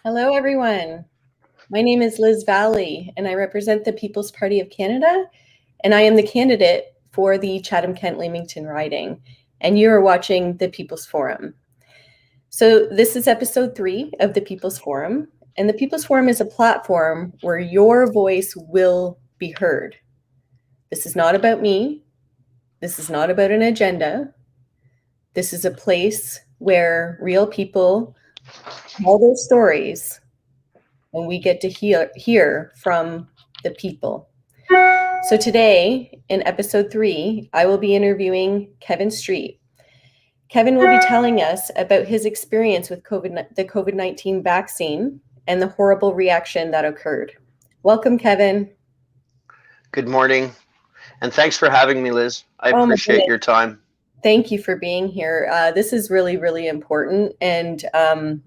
Hello, everyone. My name is Liz Vallee, and I represent the People's Party of Canada, and I am the candidate for the Chatham-Kent-Leamington riding, and you are watching the People's Forum. So this is episode 3 of the People's Forum, and the People's Forum is a platform where your voice will be heard. This is not about me. This is not about an agenda. This is a place where real people tell their stories, and we get to hear from the people. So today, in episode 3, I will be interviewing Kevin Street. Kevin will be telling us about his experience with the COVID-19 vaccine and the horrible reaction that occurred. Welcome, Kevin. Good morning, and thanks for having me, Liz. I appreciate your time. Thank you for being here. This is really, really important, and I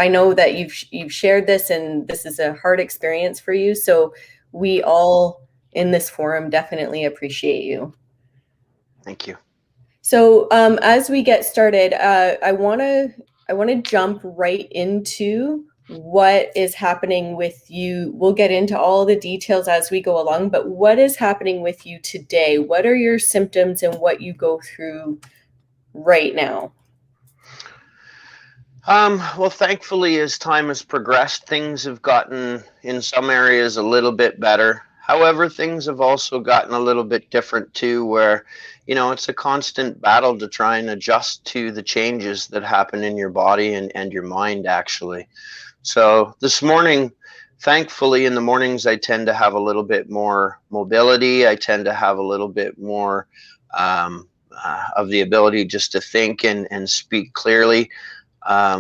know that you've shared this, and this is a hard experience for you. So we all in this forum definitely appreciate you. Thank you. So as we get started, I want to jump right into what is happening with you. We'll get into all the details as we go along, but what is happening with you today? What are your symptoms and what you go through right now? Well, thankfully, as time has progressed, things have gotten, in some areas, a little bit better. However, things have also gotten a little bit different too, where, it's a constant battle to try and adjust to the changes that happen in your body and your mind, actually. So this morning, thankfully, in the mornings, I tend to have a little bit more mobility. I tend to have a little bit more of the ability just to think and speak clearly.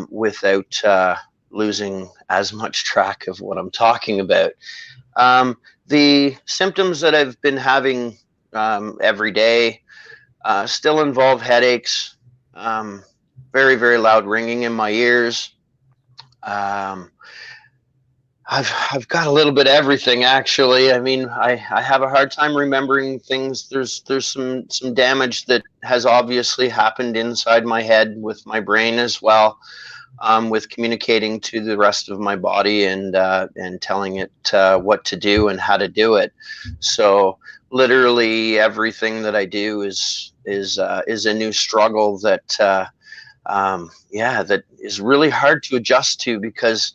Without losing as much track of what I'm talking about. The symptoms that I've been having every day still involve headaches, very, very loud ringing in my ears. I've got a little bit of everything, actually. I mean, I have a hard time remembering things. There's some damage that has obviously happened inside my head with my brain as well, with communicating to the rest of my body and telling it what to do and how to do it. So literally everything that I do is a new struggle that that is really hard to adjust to, because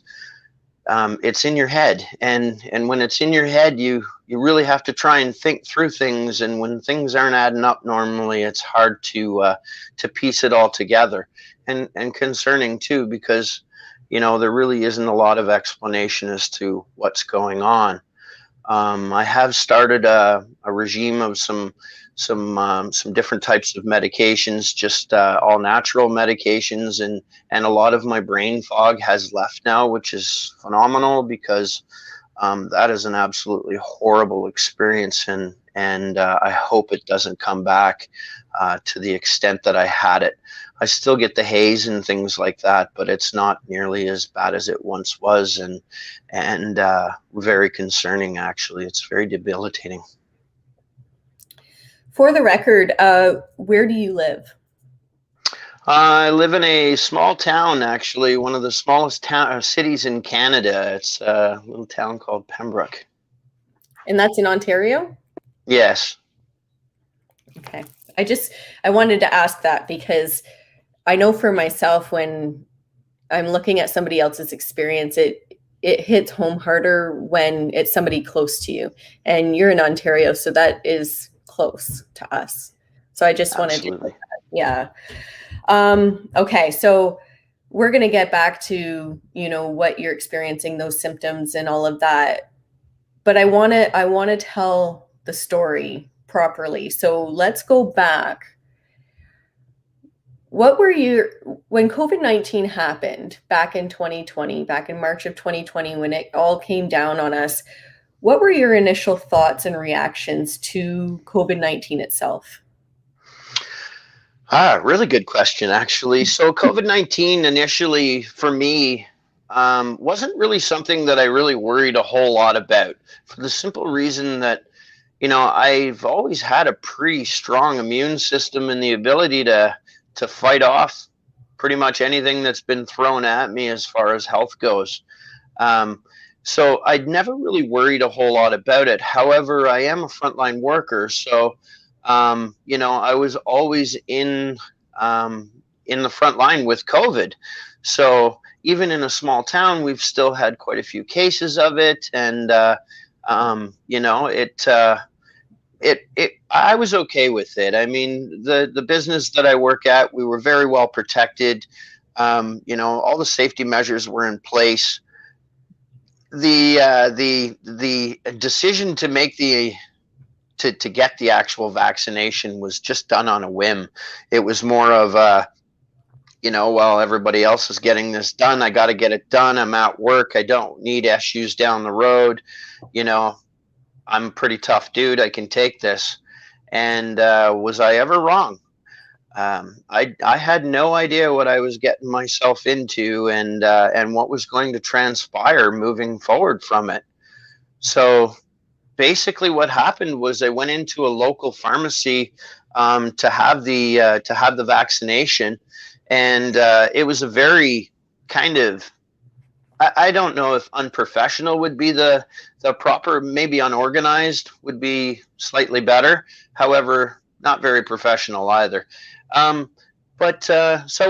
it's in your head, and when it's in your head, you really have to try and think through things, and when things aren't adding up normally, it's hard to piece it all together, and concerning too, because there really isn't a lot of explanation as to what's going on. I have started a regime of some different types of medications, just all natural medications, and a lot of my brain fog has left now, which is phenomenal, because that is an absolutely horrible experience, and I hope it doesn't come back to the extent that I had it. I still get the haze and things like that, but it's not nearly as bad as it once was, and very concerning, actually. It's very debilitating. For the record, where do you live? I live in a small town, actually, one of the smallest cities in Canada. It's a little town called Pembroke. And that's in Ontario? Yes. Okay. I wanted to ask that, because I know for myself, when I'm looking at somebody else's experience, it hits home harder when it's somebody close to you. And you're in Ontario, so that is close to us. So I just wanted to, yeah. Okay, so we're going to get back to, what you're experiencing, those symptoms and all of that. But I want to tell the story properly. So let's go back. What were when COVID-19 happened back in 2020, back in March of 2020, when it all came down on us, what were your initial thoughts and reactions to COVID-19 itself? Really good question, actually. So COVID-19 initially, for me, wasn't really something that I really worried a whole lot about, for the simple reason that, I've always had a pretty strong immune system and the ability to fight off pretty much anything that's been thrown at me as far as health goes. So I'd never really worried a whole lot about it. However, I am a frontline worker, so I was always in the front line with COVID. So even in a small town, we've still had quite a few cases of it, and I was okay with it. I mean, the business that I work at, we were very well protected. All the safety measures were in place. The decision to make to get the actual vaccination was just done on a whim. It was more of well, everybody else is getting this done, I got to get it done. I'm at work. I don't need issues down the road. I'm a pretty tough dude. I can take this. And was I ever wrong? I had no idea what I was getting myself into, and what was going to transpire moving forward from it. So basically, what happened was I went into a local pharmacy to have the vaccination, and it was a very kind of, I don't know if unprofessional would be the proper, maybe unorganized would be slightly better. However, not very professional either. So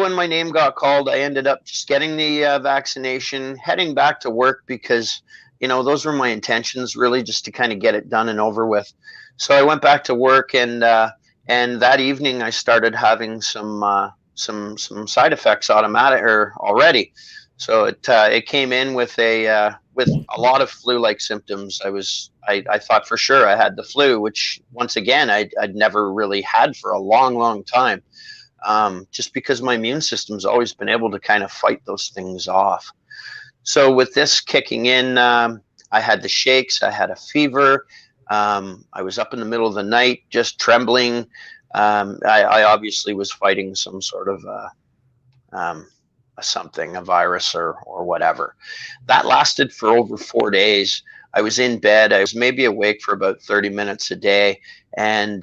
when my name got called, I ended up just getting the vaccination, heading back to work because, those were my intentions, really just to kind of get it done and over with. So I went back to work, and that evening I started having some side effects already. So it came in with a lot of flu-like symptoms. I thought for sure I had the flu, which once again I'd never really had for a long time, just because my immune system's always been able to kind of fight those things off. So with this kicking in, I had the shakes, I had a fever, I was up in the middle of the night just trembling. I obviously was fighting some sort of a virus or whatever. That lasted for over 4 days. I was in bed. I was maybe awake for about 30 minutes a day, and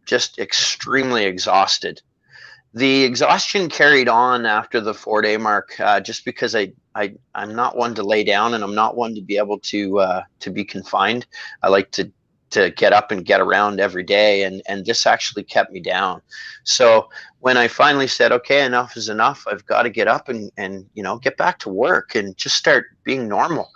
just extremely exhausted. The exhaustion carried on after the 4-day mark, just because I'm not one to lay down, and I'm not one to be able to be confined. I like to get up and get around every day, and this actually kept me down. So when I finally said, okay, enough is enough, I've got to get up and get back to work and just start being normal.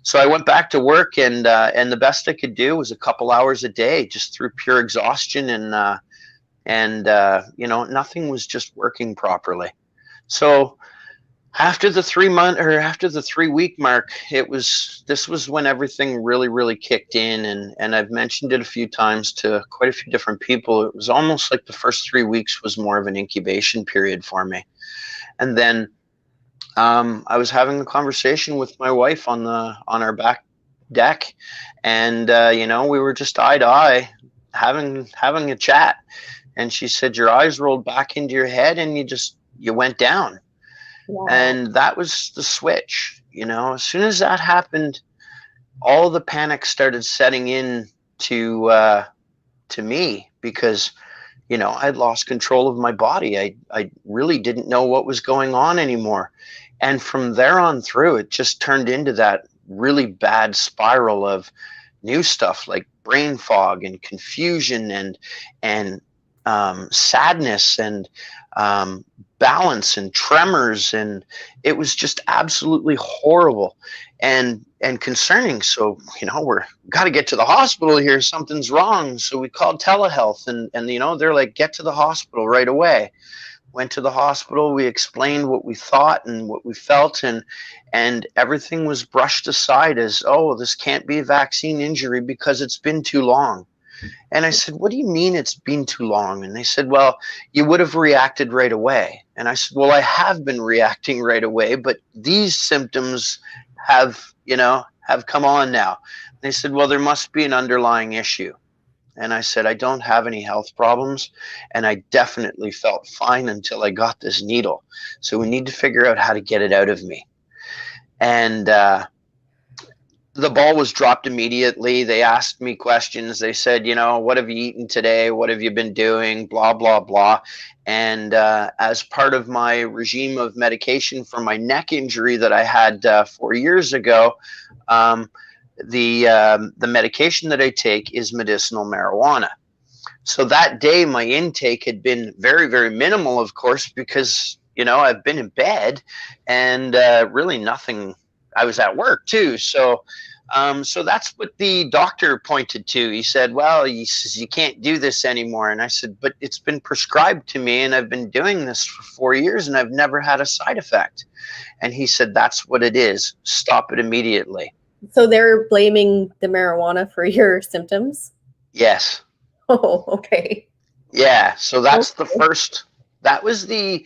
So I went back to work, and the best I could do was a couple hours a day, just through pure exhaustion, and nothing was just working properly. So after the 3-week mark, this was when everything really kicked in, and I've mentioned it a few times to quite a few different people. It was almost like the first 3 weeks was more of an incubation period for me. And then I was having a conversation with my wife on our back deck, and we were just eye to eye having a chat, and she said, your eyes rolled back into your head and you went down. Wow. And that was the switch. As soon as that happened, all the panic started setting in to me, because I'd lost control of my body. I really didn't know what was going on anymore. And from there on through, it just turned into that really bad spiral of new stuff like brain fog and confusion and sadness and balance and tremors, and it was just absolutely horrible and concerning. So we're got to get to the hospital here, something's wrong. So we called telehealth, and they're like, get to the hospital right away. Went to the hospital, we explained what we thought and what we felt, and everything was brushed aside as, oh, this can't be a vaccine injury because it's been too long. And I said, what do you mean it's been too long? And they said, well, you would have reacted right away. And I said, well, I have been reacting right away, but these symptoms have come on now. They said, well, there must be an underlying issue. And I said, I don't have any health problems, and I definitely felt fine until I got this needle. So we need to figure out how to get it out of me. And the ball was dropped immediately. They asked me questions. They said, what have you eaten today? What have you been doing? Blah, blah, blah. And as part of my regime of medication for my neck injury that I had 4 years ago, the medication that I take is medicinal marijuana. So that day, my intake had been very, very minimal, of course, because, I've been in bed and really nothing. I was at work too. So that's what the doctor pointed to. He said, well, he says, you can't do this anymore. And I said, but it's been prescribed to me and I've been doing this for 4 years and I've never had a side effect. And he said, that's what it is. Stop it immediately. So they're blaming the marijuana for your symptoms? Yes. Oh, okay. Yeah. So that's the first. That was the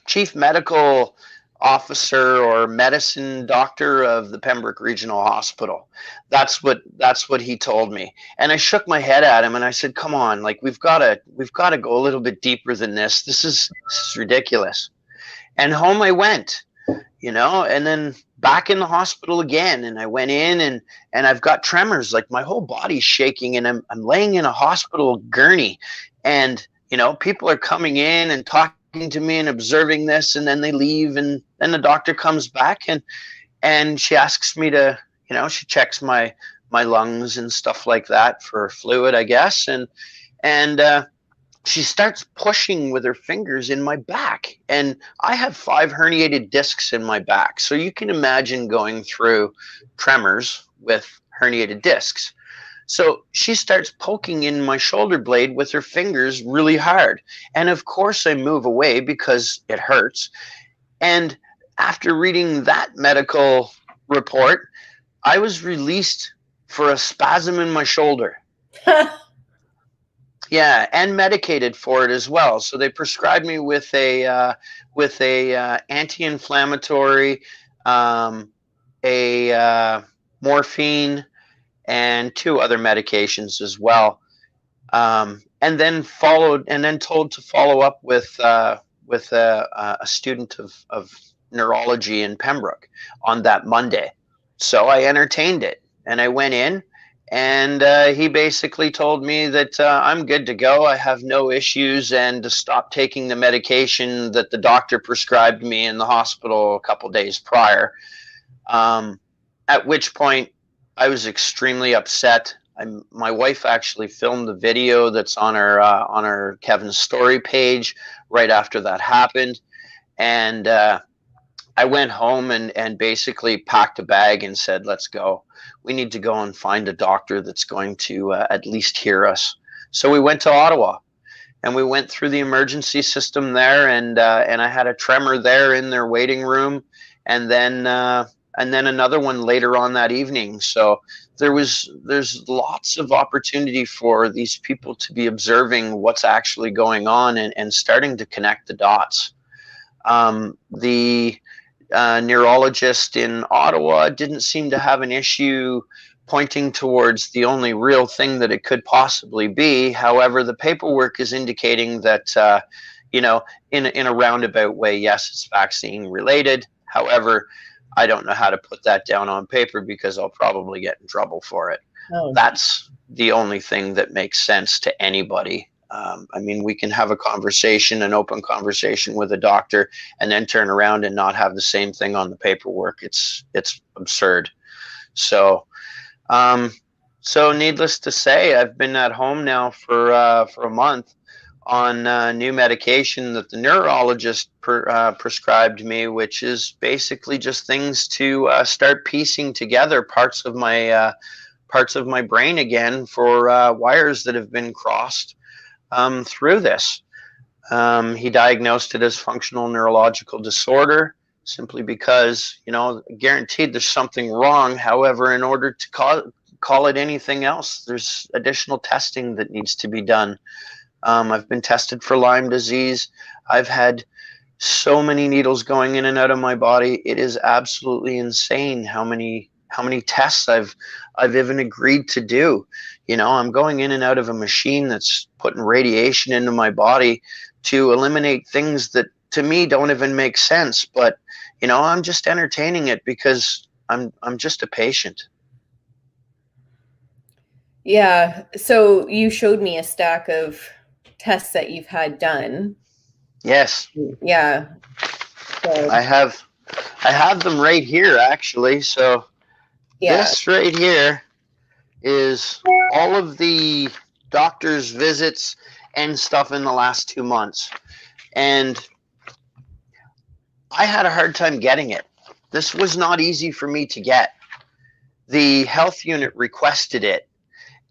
chief medical officer or medicine doctor of the Pembroke Regional Hospital. That's what he told me. And I shook my head at him and I said, come on, like we've got to go a little bit deeper than this. This is ridiculous. And home I went, and then back in the hospital again. And I went in and I've got tremors, like my whole body's shaking and I'm laying in a hospital gurney and, people are coming in and talking to me and observing this, and then they leave, and then the doctor comes back and she asks me to, she checks my lungs and stuff like that for fluid, I guess, and she starts pushing with her fingers in my back, and I have 5 herniated discs in my back, so you can imagine going through tremors with herniated discs. So she starts poking in my shoulder blade with her fingers really hard. And of course I move away because it hurts. And after reading that medical report, I was released for a spasm in my shoulder. Yeah, and medicated for it as well. So they prescribed me with a anti-inflammatory, morphine, and 2 other medications as well, and then told to follow up with a student of neurology in Pembroke on that Monday. So I entertained it, and I went in, and he basically told me that I'm good to go. I have no issues, and to stop taking the medication that the doctor prescribed me in the hospital a couple days prior. At which point, I was extremely upset. My wife actually filmed the video that's on her Kevin's story page right after that happened, and I went home and basically packed a bag and said, "Let's go. We need to go and find a doctor that's going to at least hear us." So we went to Ottawa, and we went through the emergency system there, and I had a tremor there in their waiting room, and then another one later on that evening. So there's lots of opportunity for these people to be observing what's actually going on and starting to connect the dots. The neurologist in Ottawa didn't seem to have an issue pointing towards the only real thing that it could possibly be. However, the paperwork is indicating that, in a roundabout way, yes, it's vaccine related. However, I don't know how to put that down on paper because I'll probably get in trouble for it. Oh. That's the only thing that makes sense to anybody. We can have a conversation, an open conversation with a doctor, and then turn around and not have the same thing on the paperwork. It's absurd. So needless to say, I've been at home now for a month on new medication that the neurologist prescribed me, which is basically just things to start piecing together parts of my brain again for wires that have been crossed through this. He diagnosed it as functional neurological disorder simply because, guaranteed there's something wrong. However, in order to call it anything else, there's additional testing that needs to be done. I've been tested for Lyme disease. I've had so many needles going in and out of my body. It is absolutely insane how many tests I've even agreed to do. I'm going in and out of a machine that's putting radiation into my body to eliminate things that to me don't even make sense. But, I'm just entertaining it because I'm just a patient. Yeah. So you showed me a stack of tests that you've had done. Yes. Yeah. So, I have them right here, actually. So yeah. this right here is all of the doctor's visits and stuff in the last 2 months. And I had a hard time getting it. This was not easy for me to get. The health unit requested it,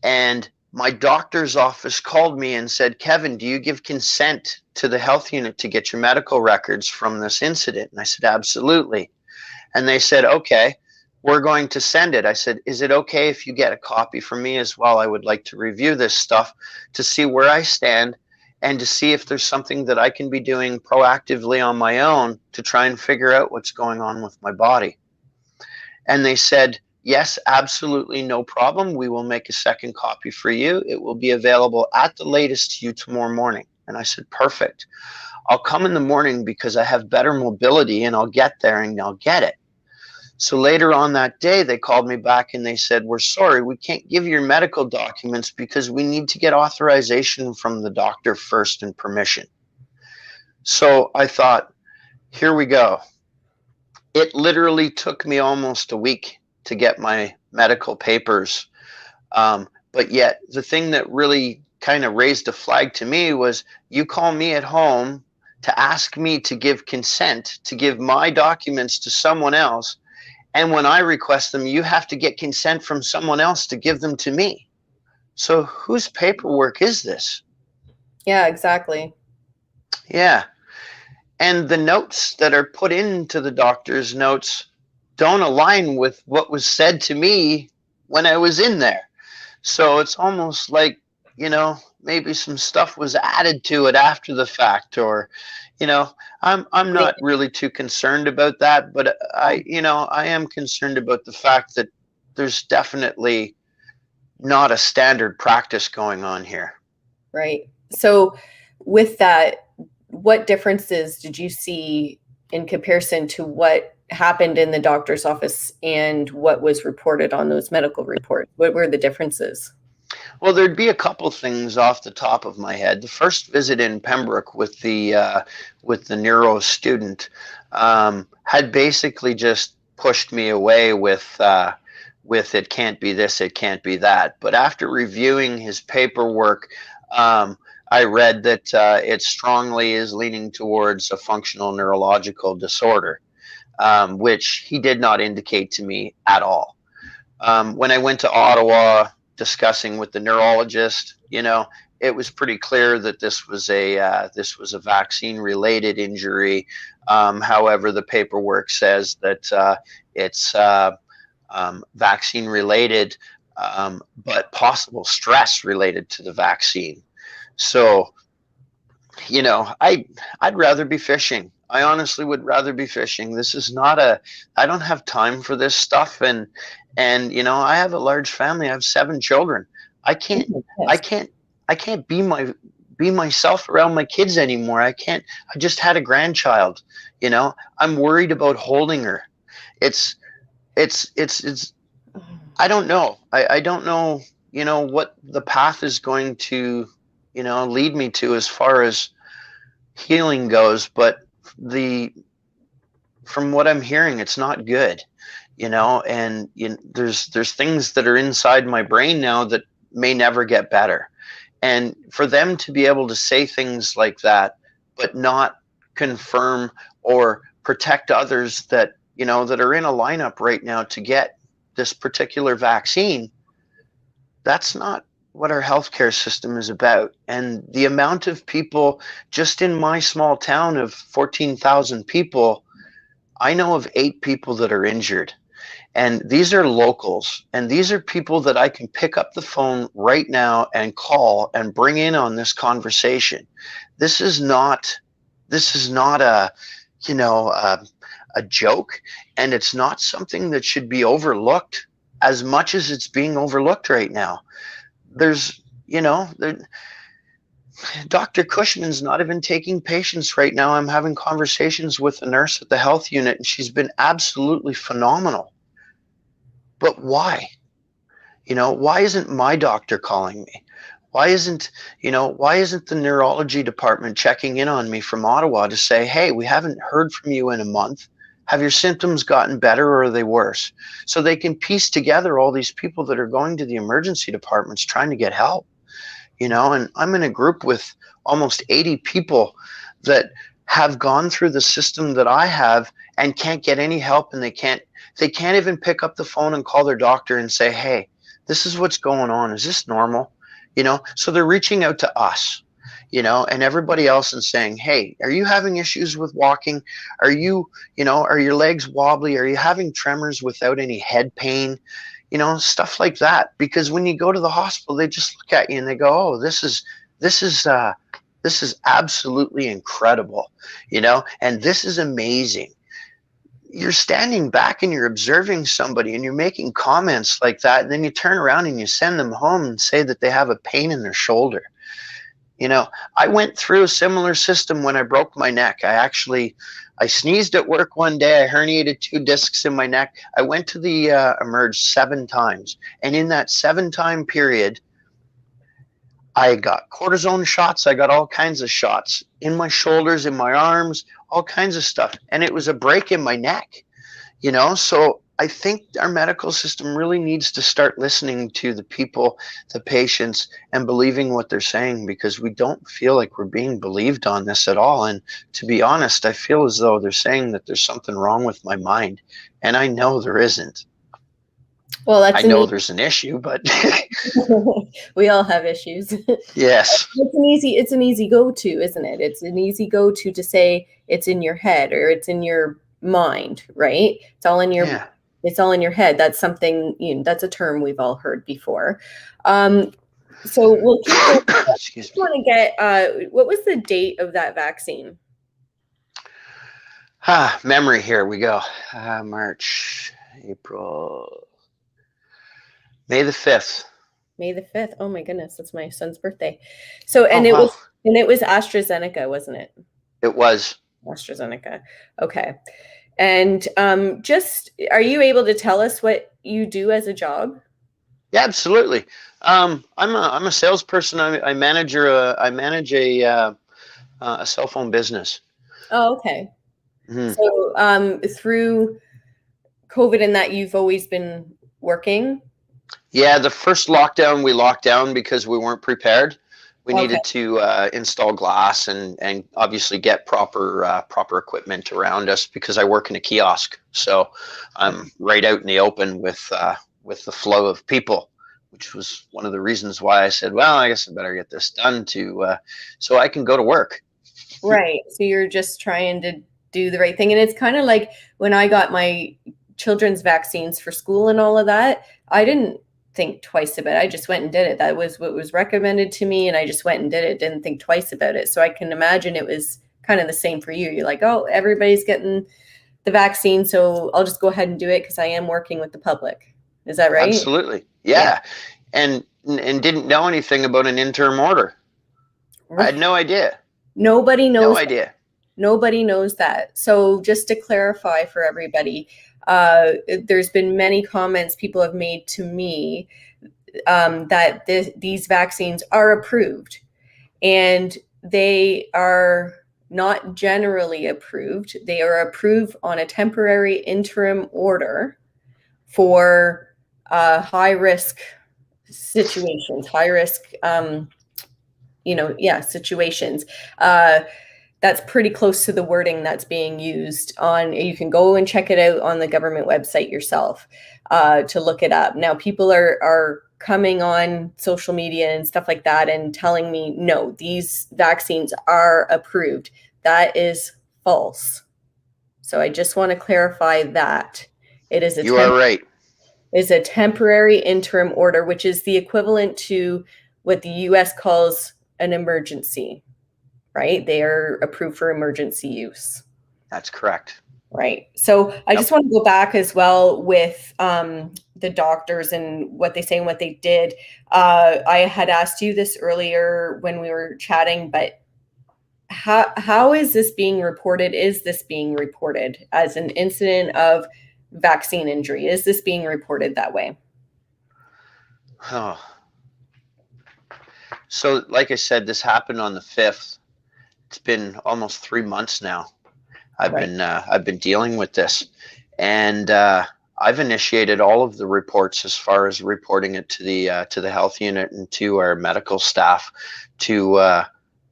and my doctor's office called me and said, Kevin, do you give consent to the health unit to get your medical records from this incident? And I said, absolutely. And they said, okay, we're going to send it. I said, is it okay if you get a copy for me as well? I would like to review this stuff to see where I stand and to see if there's something that I can be doing proactively on my own to try and figure out what's going on with my body. And they said, yes, absolutely, no problem. We will make a second copy for you. It will be available at the latest to you tomorrow morning. And I said, perfect. I'll come in the morning because I have better mobility and I'll get there and I'll get it. So later on that day, they called me back and they said, we're sorry, we can't give you your medical documents because we need to get authorization from the doctor first and permission. So I thought, here we go. It literally took me almost a week to get my medical papers. But yet the thing that really kind of raised a flag to me was you call me at home to ask me to give consent to give my documents to someone else. And when I request them, you have to get consent from someone else to give them to me. So whose paperwork is this? Yeah, exactly. Yeah. And the notes that are put into the doctor's notes don't align with what was said to me when I was in there. So it's almost like, maybe some stuff was added to it after the fact, or, I'm not really too concerned about that, but I am concerned about the fact that there's definitely not a standard practice going on here. Right. So with that, what differences did you see in comparison to what happened in the doctor's office and what was reported on those medical reports? What were the differences? Well, there'd be a couple things off the top of my head. The first visit in Pembroke with the neuro student had basically just pushed me away with it can't be this, it can't be that. But after reviewing his paperwork, I read that it strongly is leaning towards a functional neurological disorder, which he did not indicate to me at all. When I went to Ottawa discussing with the neurologist, it was pretty clear that this was a vaccine-related injury. However, the paperwork says that it's vaccine-related, but possible stress related to the vaccine. So, I'd rather be fishing. I honestly would rather be fishing. This is not I don't have time for this stuff. And I have a large family. I have 7 children. I can't be myself around my kids anymore. I just had a grandchild, I'm worried about holding her. It's I don't know. I don't know, what the path is going to, lead me to as far as healing goes, but from what I'm hearing, it's not good, and there's things that are inside my brain now that may never get better. And for them to be able to say things like that, but not confirm or protect others that, that are in a lineup right now to get this particular vaccine, that's not what our healthcare system is about. And the amount of people just in my small town of 14,000 people, I know of 8 people that are injured. And these are locals, and these are people that I can pick up the phone right now and call and bring in on this conversation. This is not a joke, and it's not something that should be overlooked as much as it's being overlooked right now. There's, Dr. Cushman's not even taking patients right now. I'm having conversations with a nurse at the health unit, and she's been absolutely phenomenal. But why? Why isn't my doctor calling me? Why isn't the neurology department checking in on me from Ottawa to say, hey, we haven't heard from you in a month. Have your symptoms gotten better or are they worse? So they can piece together all these people that are going to the emergency departments trying to get help. And I'm in a group with almost 80 people that have gone through the system that I have and can't get any help, and they can't even pick up the phone and call their doctor and say, hey, this is what's going on. Is this normal? So they're reaching out to us, and everybody else and saying, hey, are you having issues with walking? Are your legs wobbly? Are you having tremors without any head pain? Stuff like that. Because when you go to the hospital, they just look at you and they go, oh, this is absolutely incredible, and this is amazing. You're standing back and you're observing somebody and you're making comments like that, and then you turn around and you send them home and say that they have a pain in their shoulder. I went through a similar system when I broke my neck. I sneezed at work one day. I herniated 2 discs in my neck. I went to the emerge 7 times, and in that 7-time period, I got cortisone shots. I got all kinds of shots in my shoulders, in my arms, all kinds of stuff. And it was a break in my neck, So I think our medical system really needs to start listening to the people, the patients, and believing what they're saying, because we don't feel like we're being believed on this at all. And to be honest, I feel as though they're saying that there's something wrong with my mind. And I know there isn't. Well, I know there's an issue, but we all have issues. Yes. It's an easy go-to, isn't it? It's an easy go-to to say it's in your head or it's in your mind, right? It's all in your It's all in your head. That's something, that's a term we've all heard before. So we'll keep going. Excuse me. I want to get what was the date of that vaccine? Memory, here we go. March, April, May the 5th. May the 5th. Oh my goodness, that's my son's birthday. So it was AstraZeneca, wasn't it? It was AstraZeneca. Okay. And just, are you able to tell us what you do as a job? Yeah, absolutely. I'm a salesperson. I manage a cell phone business. Oh, okay. Mm-hmm. So through COVID and that, you've always been working? Yeah, the first lockdown we locked down because we weren't prepared. We needed to install glass and obviously get proper equipment around us, because I work in a kiosk, so I'm right out in the open with the flow of people, which was one of the reasons why I said, well, I guess I better get this done so I can go to work. Right. So you're just trying to do the right thing, and it's kind of like when I got my children's vaccines for school and all of that, I didn't think twice about it. I just went and did it. That was what was recommended to me, and I just went and did it. Didn't think twice about it. So I can imagine it was kind of the same for you. You're like, oh, everybody's getting the vaccine, so I'll just go ahead and do it because I am working with the public. Is that right? Absolutely. Yeah. And didn't know anything about an interim order. I had no idea. Nobody knows. No idea. Nobody knows that. So just to clarify for everybody, there's been many comments people have made to me that these vaccines are approved, and they are not generally approved. They are approved on a temporary interim order for high-risk situations, situations. That's pretty close to the wording that's being used on. You can go and check it out on the government website yourself to look it up. Now, people are coming on social media and stuff like that and telling me, no, these vaccines are approved. That is false. So I just want to clarify that. It is You are right. Is a temporary interim order, which is the equivalent to what the U.S. calls an emergency. Right? They are approved for emergency use. That's correct. Right. So I just want to go back as well with the doctors and what they say and what they did. I had asked you this earlier when we were chatting, but how is this being reported? Is this being reported as an incident of vaccine injury? Is this being reported that way? Oh. So, like I said, this happened on the 5th. It's been almost 3 months now. I've been dealing with this, and I've initiated all of the reports as far as reporting it to the health unit and to our medical staff to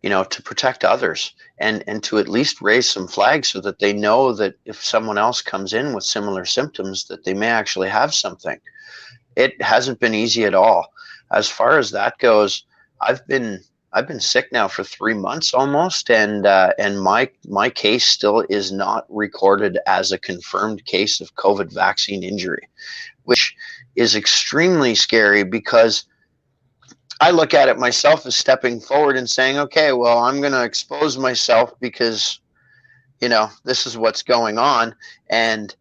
to protect others and to at least raise some flags so that they know that if someone else comes in with similar symptoms that they may actually have something. It hasn't been easy at all. As far as that goes, I've been sick now for 3 months almost, and my case still is not recorded as a confirmed case of COVID vaccine injury, which is extremely scary because I look at it myself as stepping forward and saying, okay, well, I'm going to expose myself because this is what's going on, and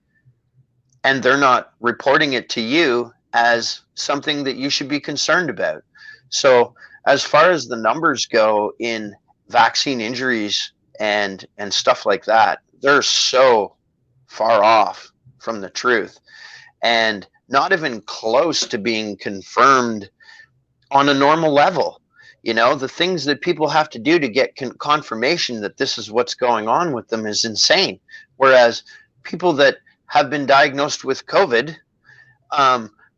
they're not reporting it to you as something that you should be concerned about. So as far as the numbers go in vaccine injuries and stuff like that, they're so far off from the truth and not even close to being confirmed on a normal level. The things that people have to do to get confirmation that this is what's going on with them is insane. Whereas people that have been diagnosed with COVID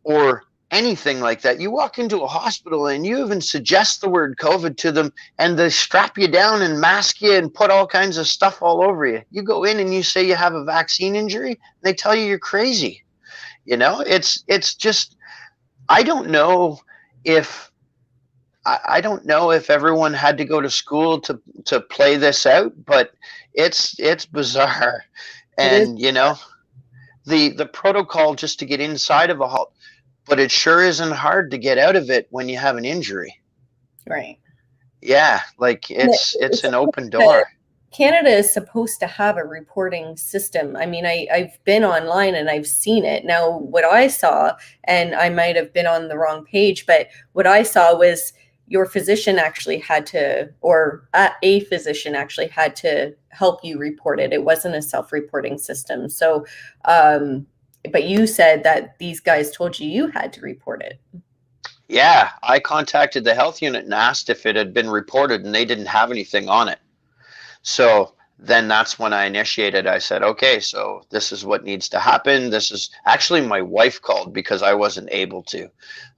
or anything like that, you walk into a hospital and you even suggest the word COVID to them and they strap you down and mask you and put all kinds of stuff all over you. You go in and you say you have a vaccine injury, they tell you you're crazy. It's just, I don't know if everyone had to go to school to play this out, but it's bizarre. And the protocol just to get inside of a halt, but it sure isn't hard to get out of it when you have an injury. Right. Yeah, like it's an open door. Canada is supposed to have a reporting system. I mean, I've been online and I've seen it. Now, what I saw, and I might have been on the wrong page, but what I saw was your physician actually had to, or a physician actually had to help you report it. It wasn't a self-reporting system. So, but you said that these guys told you had to report it. Yeah, I contacted the health unit and asked if it had been reported, and they didn't have anything on it. So then that's when I initiated. I said, okay, so this is what needs to happen. This is actually my wife called because I wasn't able to.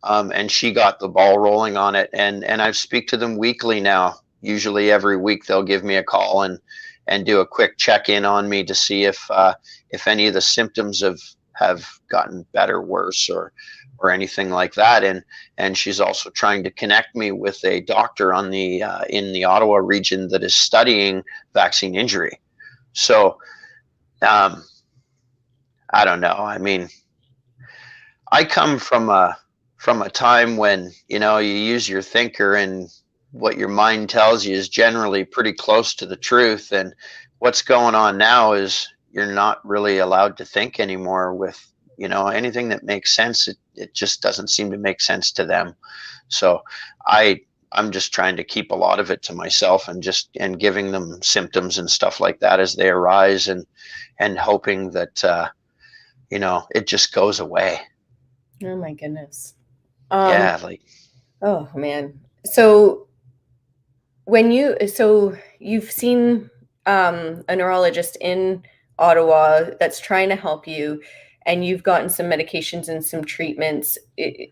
And she got the ball rolling on it. And I speak to them weekly now. Usually every week they'll give me a call and do a quick check-in on me to see if any of the symptoms have gotten better, worse, or anything like that. And she's also trying to connect me with a doctor on the in the Ottawa region that is studying vaccine injury. So I don't know. I mean, I come from a time when you use your thinker, and what your mind tells you is generally pretty close to the truth. And what's going on now is you're not really allowed to think anymore with anything that makes sense. It just doesn't seem to make sense to them. So I'm just trying to keep a lot of it to myself and giving them symptoms and stuff like that as they arise and hoping that it just goes away. Oh my goodness. Yeah, oh man. So you've seen a neurologist in Ottawa that's trying to help you, and you've gotten some medications and some treatments.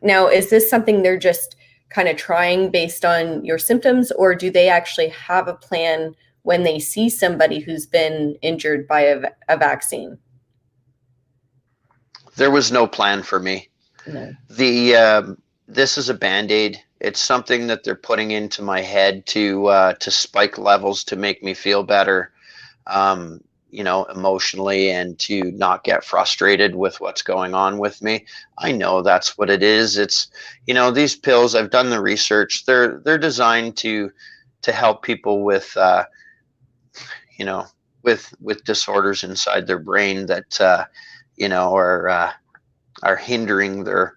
Now, is this something they're just kind of trying based on your symptoms, or do they actually have a plan when they see somebody who's been injured by a vaccine? There was no plan for me. No. This is a Band-Aid. It's something that they're putting into my head to spike levels to make me feel better, emotionally, and to not get frustrated with what's going on with me. I know that's what it is. It's, these pills, I've done the research. They're designed to help people with, with disorders inside their brain that, are hindering their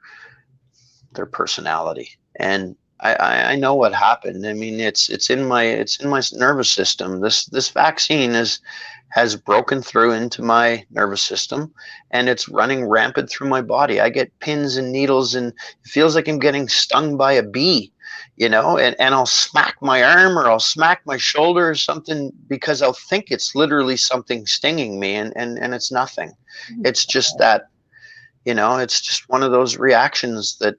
personality. And I know what happened. I mean, it's in my nervous system. This vaccine has broken through into my nervous system, and it's running rampant through my body. I get pins and needles, and it feels like I'm getting stung by a bee, and I'll smack my arm or I'll smack my shoulder or something because I'll think it's literally something stinging me, and it's nothing. It's just that, it's just one of those reactions that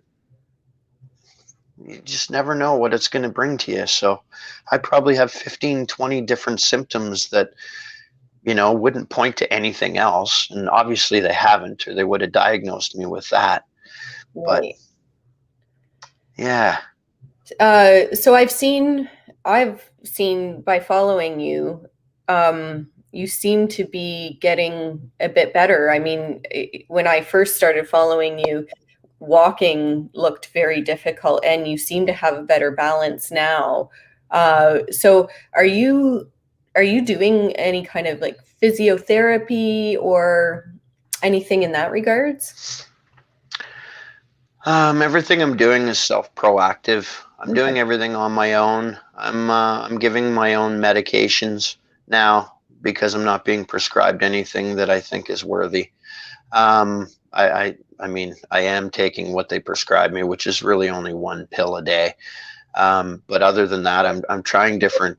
you just never know what it's going to bring to you. So I probably have 15, 20 different symptoms that, wouldn't point to anything else. And obviously they haven't, or they would have diagnosed me with that. But Right. yeah. So I've seen by following you, you seem to be getting a bit better. I mean, when I first started following you, walking looked very difficult, and you seem to have a better balance now. So are you doing any kind of like physiotherapy or anything in that regards? Everything I'm doing is self-proactive. I'm Okay. doing everything on my own. I'm giving my own medications now because I'm not being prescribed anything that I think is worthy. I mean, I am taking what they prescribe me, which is really only one pill a day. But other than that, I'm trying different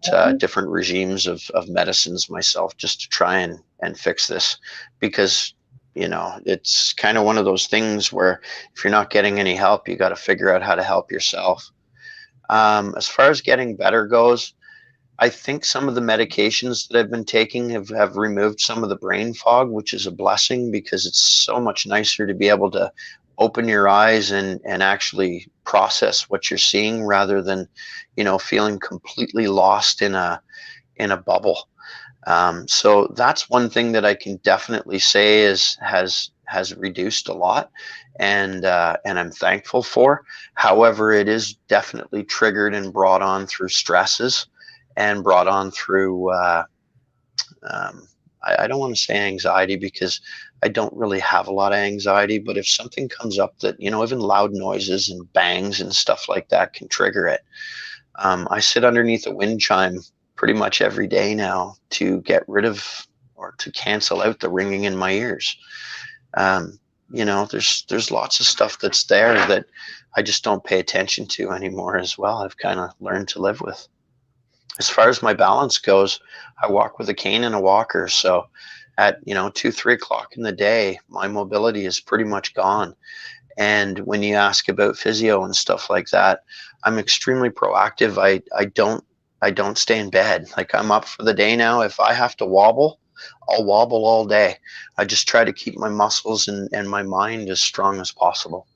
regimes of medicines myself just to try and fix this, because it's kind of one of those things where if you're not getting any help, you got to figure out how to help yourself. As far as getting better goes, I think some of the medications that I've been taking have removed some of the brain fog, which is a blessing because it's so much nicer to be able to open your eyes and actually process what you're seeing rather than, feeling completely lost in a bubble. So that's one thing that I can definitely say has reduced a lot, and I'm thankful for. However, it is definitely triggered and brought on through stresses and brought on through I don't want to say anxiety because I don't really have a lot of anxiety, but if something comes up that, even loud noises and bangs and stuff like that can trigger it. I sit underneath a wind chime pretty much every day now to get rid of or to cancel out the ringing in my ears. There's lots of stuff that's there that I just don't pay attention to anymore as well. I've kind of learned to live with. As far as my balance goes, I walk with a cane and a walker. So at 2, 3 o'clock in the day, my mobility is pretty much gone. And when you ask about physio and stuff like that, I'm extremely proactive. I don't stay in bed. Like, I'm up for the day now. If I have to wobble, I'll wobble all day. I just try to keep my muscles and my mind as strong as possible.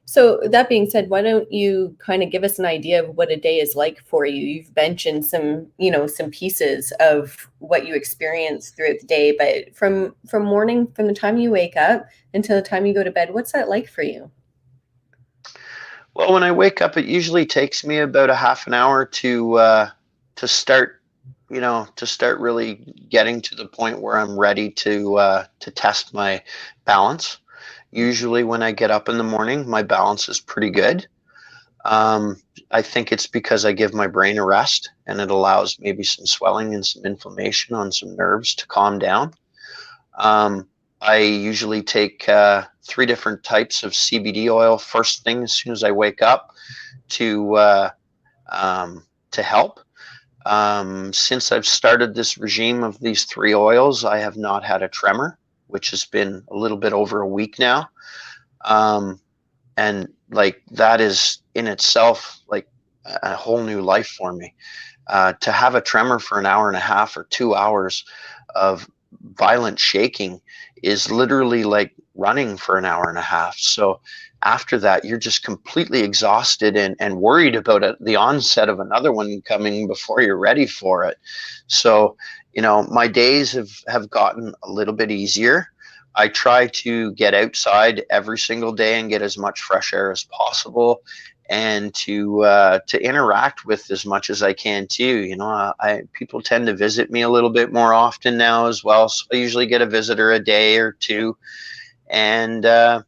So that being said, why don't you kind of give us an idea of what a day is like for you? You've mentioned some pieces of what you experience throughout the day, but from the time you wake up until the time you go to bed, what's that like for you? Well, when I wake up, it usually takes me about a half an hour to start, to start really getting to the point where I'm ready to test my balance. Usually when I get up in the morning, my balance is pretty good. I think it's because I give my brain a rest and it allows maybe some swelling and some inflammation on some nerves to calm down. I usually take 3 different types of CBD oil first thing as soon as I wake up to help. Since I've started this regime of these 3 oils, I have not had a tremor, which has been a little bit over a week now. And like, that is in itself like a whole new life for me. To have a tremor for an hour and a half or 2 hours of violent shaking is literally like running for an hour and a half. So after that, you're just completely exhausted and worried about the onset of another one coming before you're ready for it. So, my days have gotten a little bit easier. I try to get outside every single day and get as much fresh air as possible, and to interact with as much as I can too. People tend to visit me a little bit more often now as well. So I usually get a visitor a day or two, and I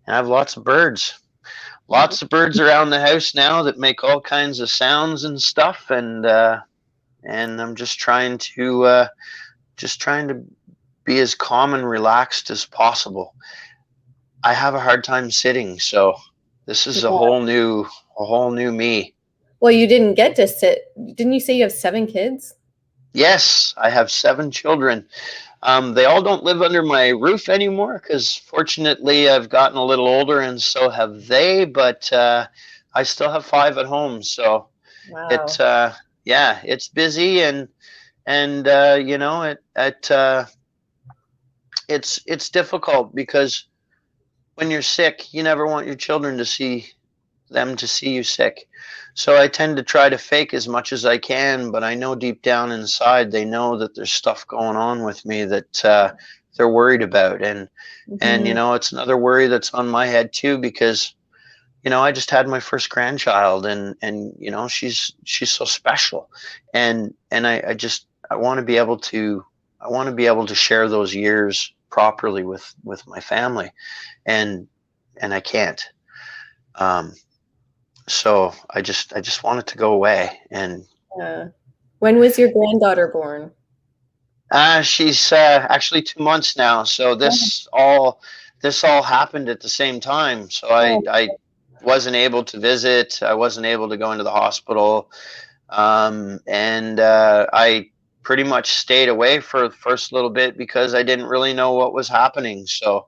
have lots of birds. lots of birds around the house now that make all kinds of sounds and stuff, and I'm just trying to be as calm and relaxed as possible. I have a hard time sitting, so this is a whole new me. Well, you didn't get to sit. Didn't you say you have 7 kids? Yes, I have 7 children. They all don't live under my roof anymore because fortunately I've gotten a little older and so have they, but I still have 5 at home. So Wow. it's busy and you know, it's difficult because when you're sick, you never want your children to see you sick. So I tend to try to fake as much as I can, but I know deep down inside they know that there's stuff going on with me that they're worried about, and you know, it's another worry that's on my head too, because you know, I just had my first grandchild, and you know, she's so special, and I want to be able to share those years properly with my family, and I can't. So I just want it to go away. And when was your granddaughter born? She's actually 2 months now. So this all happened at the same time. So I wasn't able to visit. I wasn't able to go into the hospital, and I pretty much stayed away for the first little bit because I didn't really know what was happening. So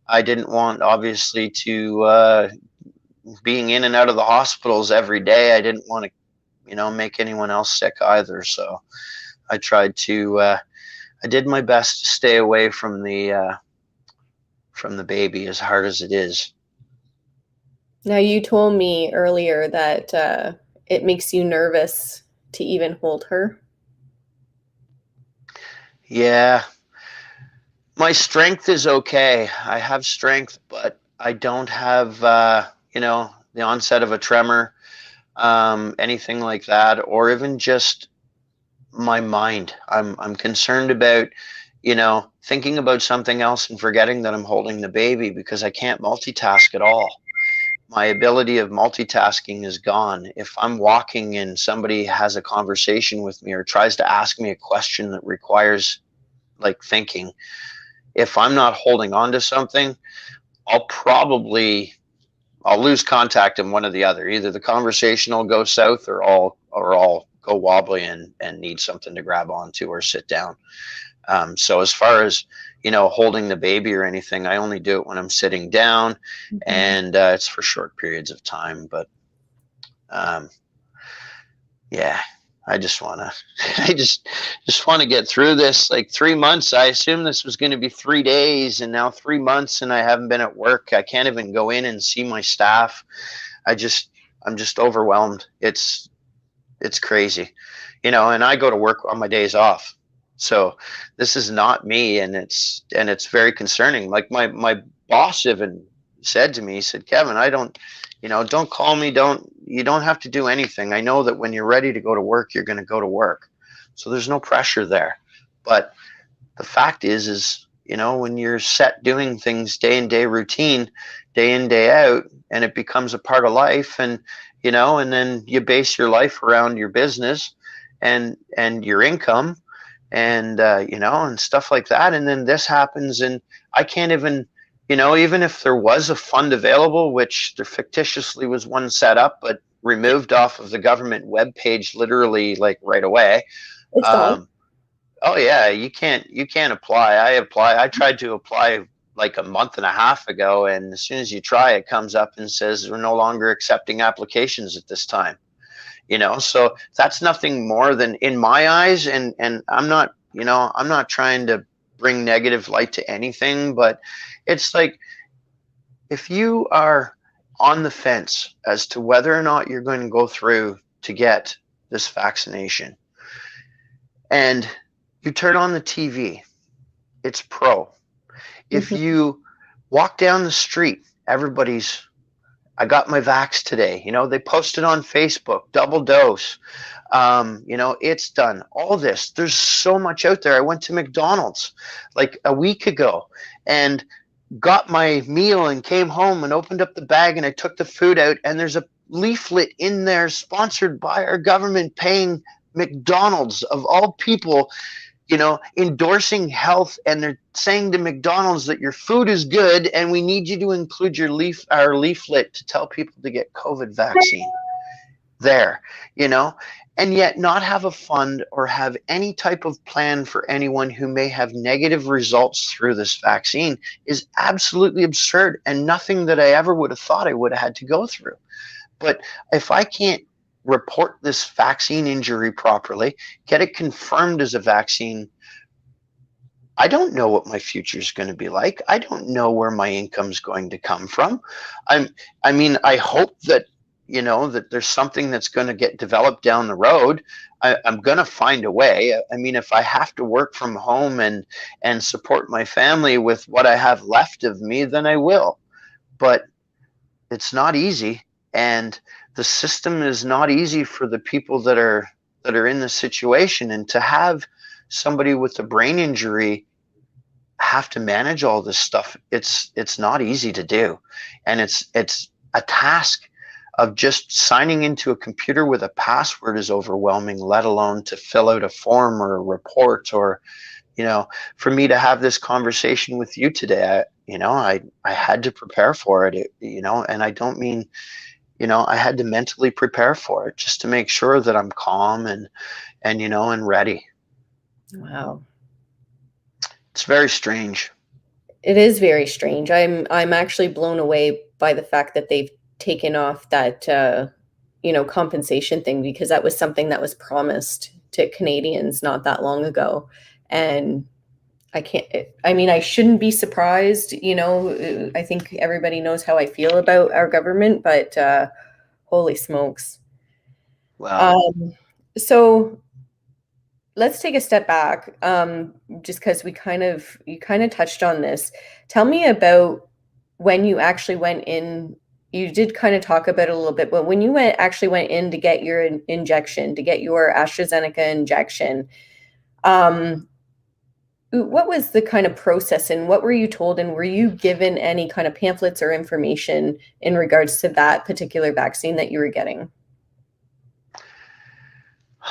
I didn't want, obviously, to being in and out of the hospitals every day. I didn't want to, you know, make anyone else sick either. So I tried to, I did my best to stay away from the baby, as hard as it is. Now, you told me earlier that it makes you nervous to even hold her. Yeah. My strength is okay. I have strength, but I don't have, you know, the onset of a tremor, anything like that, or even just my mind. I'm concerned about, you know, thinking about something else and forgetting that I'm holding the baby because I can't multitask at all. My ability of multitasking is gone. If I'm walking and somebody has a conversation with me or tries to ask me a question that requires like thinking, if I'm not holding on to something, I'll lose contact in one or the other. Either the conversation will go south, or I'll go wobbly and need something to grab onto or sit down. So as far as, you know, holding the baby or anything, I only do it when I'm sitting down, and it's for short periods of time. But yeah, I just want to get through this. Like 3 months, I assumed this was going to be 3 days, and now 3 months and I haven't been at work. I can't even go in and see my staff. I'm just overwhelmed. It's crazy, you know, and I go to work on my days off. So this is not me, and it's very concerning. Like my boss even said to me, he said, "Kevin, don't call me. You don't have to do anything. I know that when you're ready to go to work, you're going to go to work. So there's no pressure there." But the fact is, you know, when you're set doing things day in, day routine, day in, day out, and it becomes a part of life, and, you know, and then you base your life around your business and your income, and, you know, and stuff like that. And then this happens, and I can't even, you know, even if there was a fund available, which there fictitiously was one set up, but removed off of the government webpage literally like right away. It's gone. Oh yeah, you can't apply. I tried to apply like a month and a half ago, and as soon as you try, it comes up and says we're no longer accepting applications at this time. You know, so that's nothing more than, in my eyes, and I'm not, you know, I'm not trying to bring negative light to anything, but it's like, if you are on the fence as to whether or not you're going to go through to get this vaccination, and you turn on the TV, it's pro. If you walk down the street, everybody's, "I got my vax today." You know, they posted on Facebook, double dose. You know, it's done. All this. There's so much out there. I went to McDonald's like a week ago, and got my meal and came home and opened up the bag and I took the food out, and there's a leaflet in there sponsored by our government paying McDonald's of all people, endorsing health, and they're saying to McDonald's that your food is good and we need you to include our leaflet to tell people to get COVID vaccine there, and yet not have a fund or have any type of plan for anyone who may have negative results through this vaccine is absolutely absurd, and nothing that I ever would have thought I would have had to go through. But if I can't report this vaccine injury properly, get it confirmed as a vaccine, I don't know what my future is going to be like. I don't know where my income's going to come from. I hope that that there's something that's going to get developed down the road. I'm going to find a way. If I have to work from home and support my family with what I have left of me, then I will. But it's not easy, and the system is not easy for the people that are in this situation. And to have somebody with a brain injury have to manage all this stuff, it's not easy to do, and it's a task of just signing into a computer with a password is overwhelming, let alone to fill out a form or a report, or for me to have this conversation with you today. I had to prepare for it, and I don't mean, I had to mentally prepare for it just to make sure that I'm calm and ready. Wow. It's very strange. It is very strange. I'm actually blown away by the fact that they've taken off that compensation thing, because that was something that was promised to Canadians not that long ago. And I shouldn't be surprised. I think everybody knows how I feel about our government, but holy smokes. Wow. So let's take a step back, just because you kind of touched on this. Tell me about when you actually went in. You did kind of talk about it a little bit, but when you actually went in to get your injection, to get your AstraZeneca injection, what was the kind of process, and what were you told, and were you given any kind of pamphlets or information in regards to that particular vaccine that you were getting?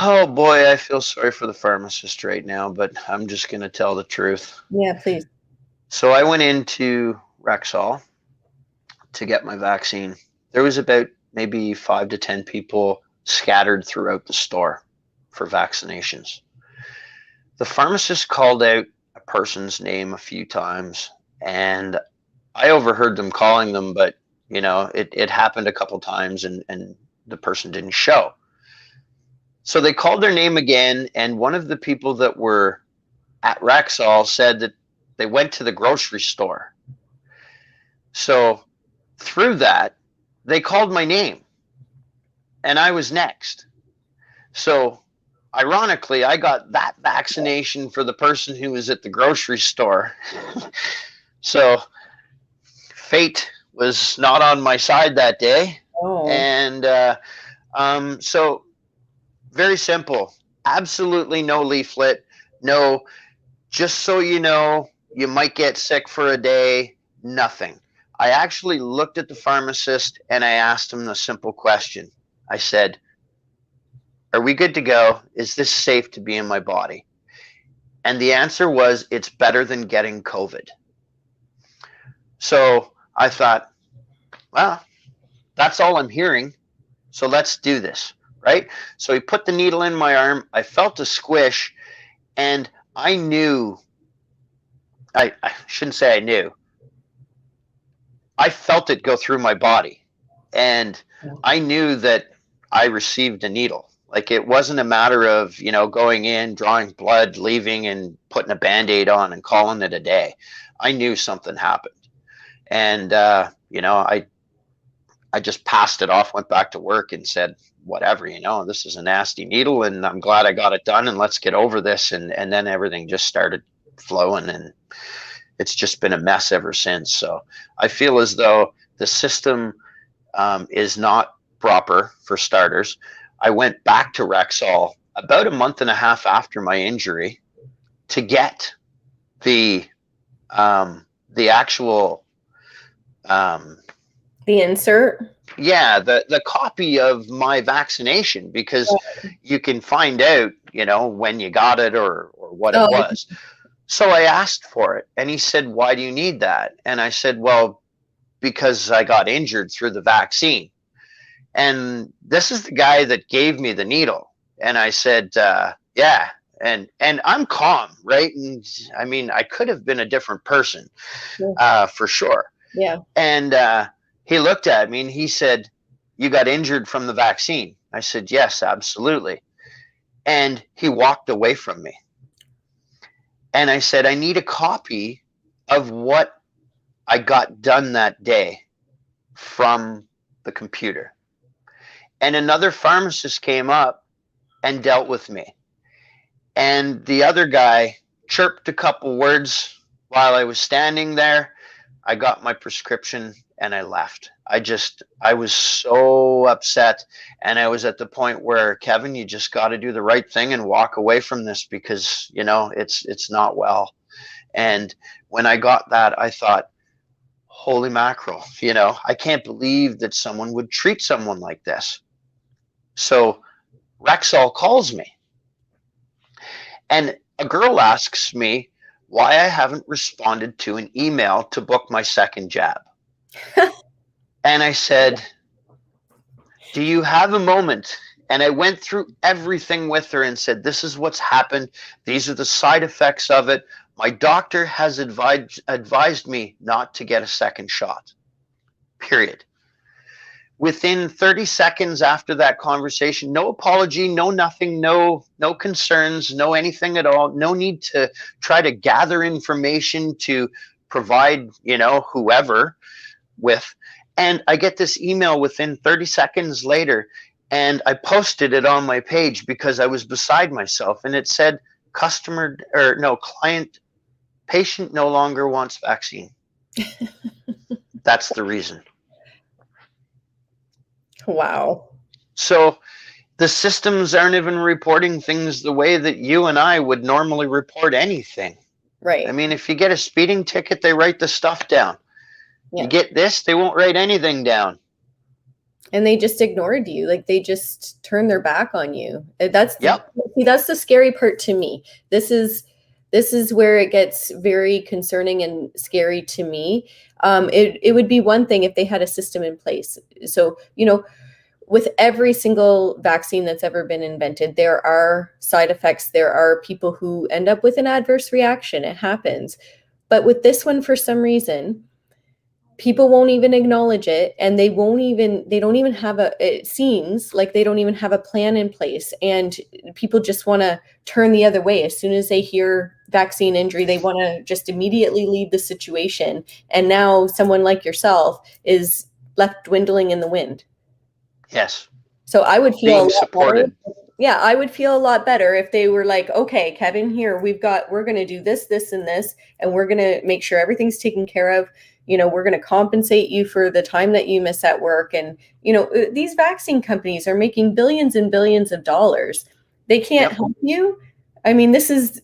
Oh boy, I feel sorry for the pharmacist right now, but I'm just going to tell the truth. Yeah, please. So I went into Rexall to get my vaccine. There was about maybe 5 to 10 people scattered throughout the store for vaccinations. The pharmacist called out a person's name a few times, and I overheard them calling them, but it happened a couple times, and the person didn't show. So they called their name again, and one of the people that were at Rexall said that they went to the grocery store. So through that, they called my name, and I was next. So ironically, I got that vaccination for the person who was at the grocery store. So fate was not on my side that day. Oh. And so very simple. Absolutely no leaflet. No, just so you know, you might get sick for a day. Nothing. I actually looked at the pharmacist and I asked him the simple question. I said, "Are we good to go? Is this safe to be in my body?" And the answer was, "It's better than getting COVID." So I thought, well, that's all I'm hearing. So let's do this, right? So he put the needle in my arm. I felt a squish, and I knew, I shouldn't say I knew, I felt it go through my body, and I knew that I received a needle. Like, it wasn't a matter of, going in, drawing blood, leaving, and putting a Band-Aid on and calling it a day. I knew something happened. And, I just passed it off, went back to work and said, whatever, this is a nasty needle and I'm glad I got it done, and let's get over this. And then everything just started flowing, and it's just been a mess ever since. So I feel as though the system is not proper, for starters. I went back to Rexall about a month and a half after my injury to get the the actual, the insert. yeah, the copy of my vaccination, because you can find out, when you got it or what it Oh, was. So I asked for it, and he said, "Why do you need that?" And I said, "Well, because I got injured through the vaccine." And this is the guy that gave me the needle. And I said, "Yeah." And I'm calm, right? And I mean, I could have been a different person, for sure. yeah. And he looked at me and he said, "You got injured from the vaccine?" I said, "Yes, absolutely." And he walked away from me. And I said, "I need a copy of what I got done that day from the computer." And another pharmacist came up and dealt with me. And the other guy chirped a couple words while I was standing there. I got my prescription and I left. I was so upset. And I was at the point where, Kevin, you just got to do the right thing and walk away from this, because, it's not well. And when I got that, I thought, holy mackerel, I can't believe that someone would treat someone like this. So Rexall calls me, and a girl asks me why I haven't responded to an email to book my second jab. And I said, "Do you have a moment?" And I went through everything with her and said, "This is what's happened. These are the side effects of it. My doctor has advised me not to get a second shot, period." Within 30 seconds after that conversation, no apology, no nothing, no concerns, no anything at all, no need to try to gather information to provide, whoever with. And I get this email within 30 seconds later, and I posted it on my page because I was beside myself, and it said, client, patient no longer wants vaccine. That's the reason. Wow. So the systems aren't even reporting things the way that you and I would normally report anything. Right. I mean, if you get a speeding ticket, they write the stuff down. Yeah. You get this, they won't write anything down. And they just ignored you. Like, they just turned their back on you. That's the scary part to me. This is where it gets very concerning and scary to me. It would be one thing if they had a system in place. So, with every single vaccine that's ever been invented, there are side effects. There are people who end up with an adverse reaction. It happens. But with this one, for some reason, people won't even acknowledge it, and it seems like they don't even have a plan in place, and people just want to turn the other way. As soon as they hear vaccine injury, they want to just immediately leave the situation. And now someone like yourself is left dwindling in the wind. Yes. So I would feel being supported. Yeah, I would feel a lot better if they were like, "Okay, Kevin, here, we're going to do this, this, and this, and we're going to make sure everything's taken care of. We're going to compensate you for the time that you miss at work." And, these vaccine companies are making billions and billions of dollars. They can't help you. I mean, this is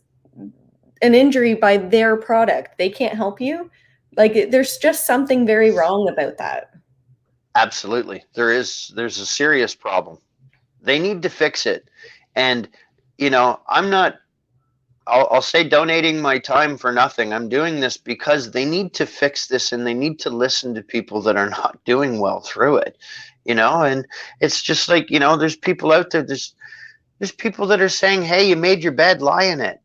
an injury by their product. They can't help you. Like, there's just something very wrong about that. Absolutely. There's a serious problem. They need to fix it. And, I'll say donating my time for nothing. I'm doing this because they need to fix this, and they need to listen to people that are not doing well through it, and it's just like, there's people out there, there's people that are saying, "Hey, you made your bed, lie in it."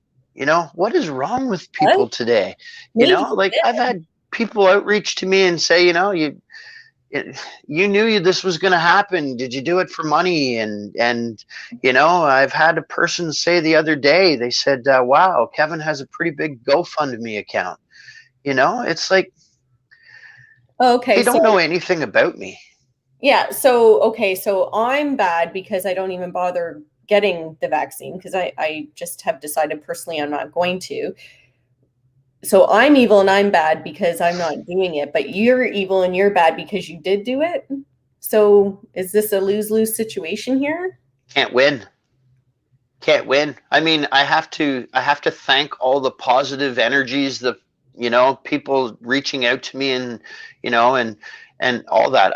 What is wrong with people today? I've had people outreach to me and say, you knew this was going to happen. Did you do it for money? And I've had a person say the other day, they said, "Wow, Kevin has a pretty big GoFundMe account." It's like, okay, they don't know anything about me. Yeah. So I'm bad because I don't even bother getting the vaccine, because I just have decided personally I'm not going to. So I'm evil and I'm bad because I'm not doing it, but you're evil and you're bad because you did do it. So is this a lose-lose situation here? Can't win. I mean, I have to thank all the positive energies, the you know, people reaching out to me and, you know, and all that.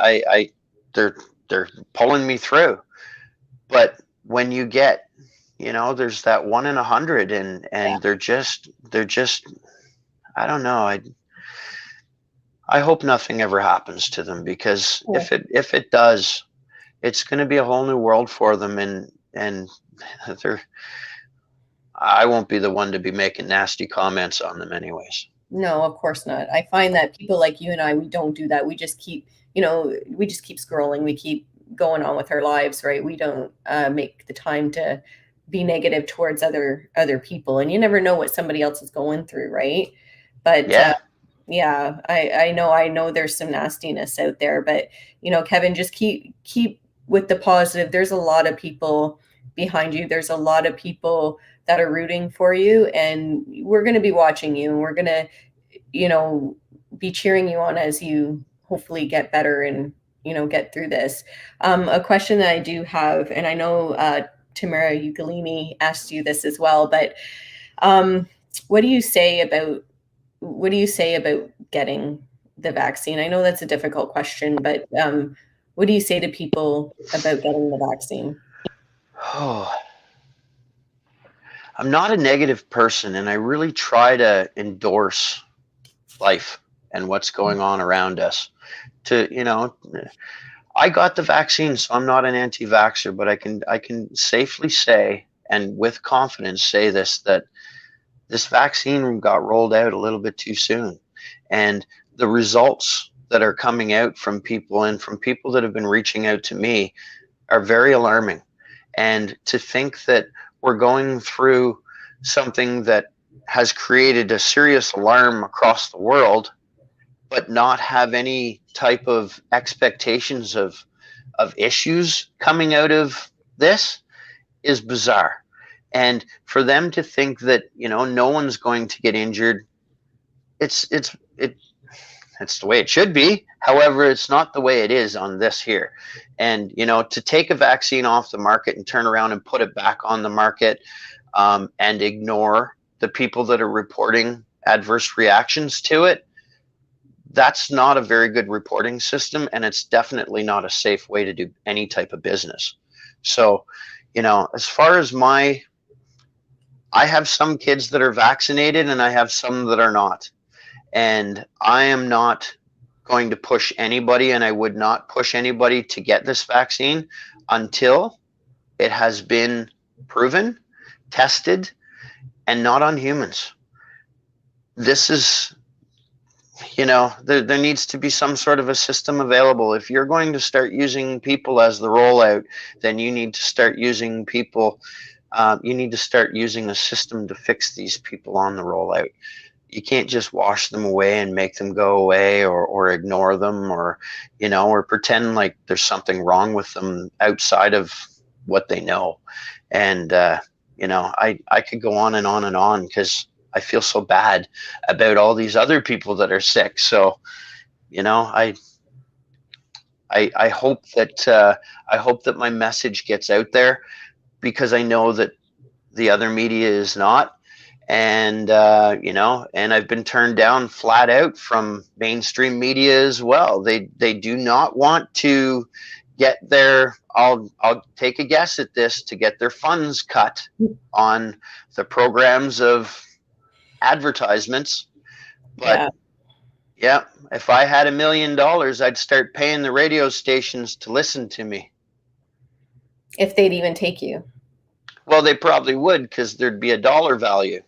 They're pulling me through. But when you get, you know, there's that 1 in 100, and they're just, I don't know. I hope nothing ever happens to them, because Yeah. if it does, it's going to be a whole new world for them, and they're I won't be the one to be making nasty comments on them anyways. No, of course not. I find that people like you and I, we don't do that. We just keep, we just keep scrolling. We keep going on with our lives, right? We don't make the time to be negative towards other people, and you never know what somebody else is going through, right? But Yeah. yeah, I know there's some nastiness out there, but Kevin, just keep with the positive. There's a lot of people behind you. There's a lot of people that are rooting for you, and we're going to be watching you, and we're going to be cheering you on as you hopefully get better and get through this. A question that I do have, and I know Tamara Ugalini asked you this as well, but what do you say about getting the vaccine? I know that's a difficult question, but what do you say to people about getting the vaccine? Oh, I'm not a negative person, and I really try to endorse life and what's going on around us. I got the vaccine, so I'm not an anti-vaxxer, but I can safely say, and with confidence say this, that this vaccine got rolled out a little bit too soon. And the results that are coming out from people, and from people that have been reaching out to me, are very alarming. And to think that we're going through something that has created a serious alarm across the world, but not have any type of expectations of issues coming out of this, is bizarre. And for them to think that, no one's going to get injured, it's the way it should be. However, it's not the way it is on this here. And to take a vaccine off the market and turn around and put it back on the market, and ignore the people that are reporting adverse reactions to it, that's not a very good reporting system, and it's definitely not a safe way to do any type of business. So, as far as I have some kids that are vaccinated, and I have some that are not. And I am not going to push anybody, and I would not push anybody to get this vaccine until it has been proven, tested, and not on humans. This is, there needs to be some sort of a system available. If you're going to start using people as the rollout, then you need to start using people. You need to start using a system to fix these people on the rollout. You can't just wash them away and make them go away, or ignore them, or pretend like there's something wrong with them outside of what they know. And I could go on and on and on, because I feel so bad about all these other people that are sick. So, I hope that my message gets out there, because I know that the other media is not. And and I've been turned down flat out from mainstream media as well. They do not want to get their, I'll take a guess at this, to get their funds cut on the programs of advertisements. But yeah, if I had $1 million, I'd start paying the radio stations to listen to me. If they'd even take you. Well, they probably would, because there'd be a dollar value.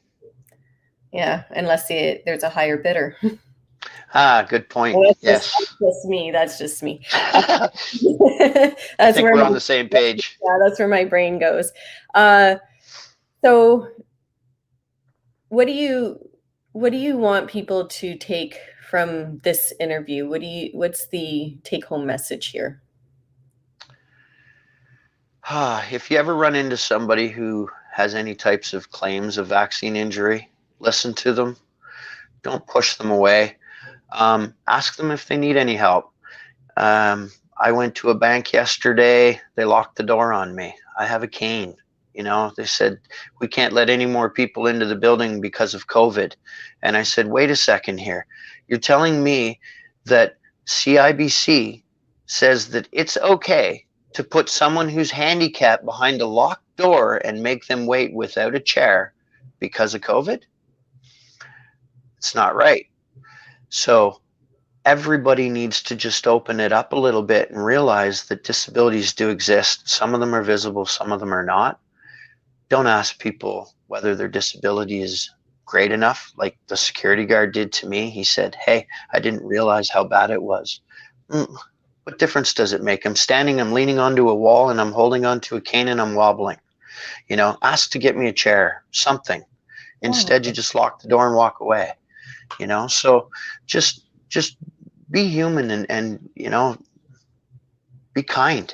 Yeah, unless there's a higher bidder. Good point. Well, yes. That's just me. I think we're on the same page. Yeah, that's where my brain goes. So what do you want people to take from this interview? What's the take-home message here? If you ever run into somebody who has any types of claims of vaccine injury, listen to them. Don't push them away. Ask them if they need any help. I went to a bank yesterday. They locked the door on me. I have a cane. You know, they said, we can't let any more people into the building because of COVID. And I said, wait a second here. You're telling me that CIBC says that it's okay to put someone who's handicapped behind a locked door and make them wait without a chair because of COVID? It's not right. So everybody needs to just open it up a little bit and realize that disabilities do exist. Some of them are visible, some of them are not. Don't ask people whether their disability is great enough, like the security guard did to me. He said, hey, I didn't realize how bad it was. What difference does it make? I'm standing, I'm leaning onto a wall, and I'm holding onto a cane and I'm wobbling. You know, ask to get me a chair, something. Instead, you just lock the door and walk away. You know, so just be human and you know, be kind.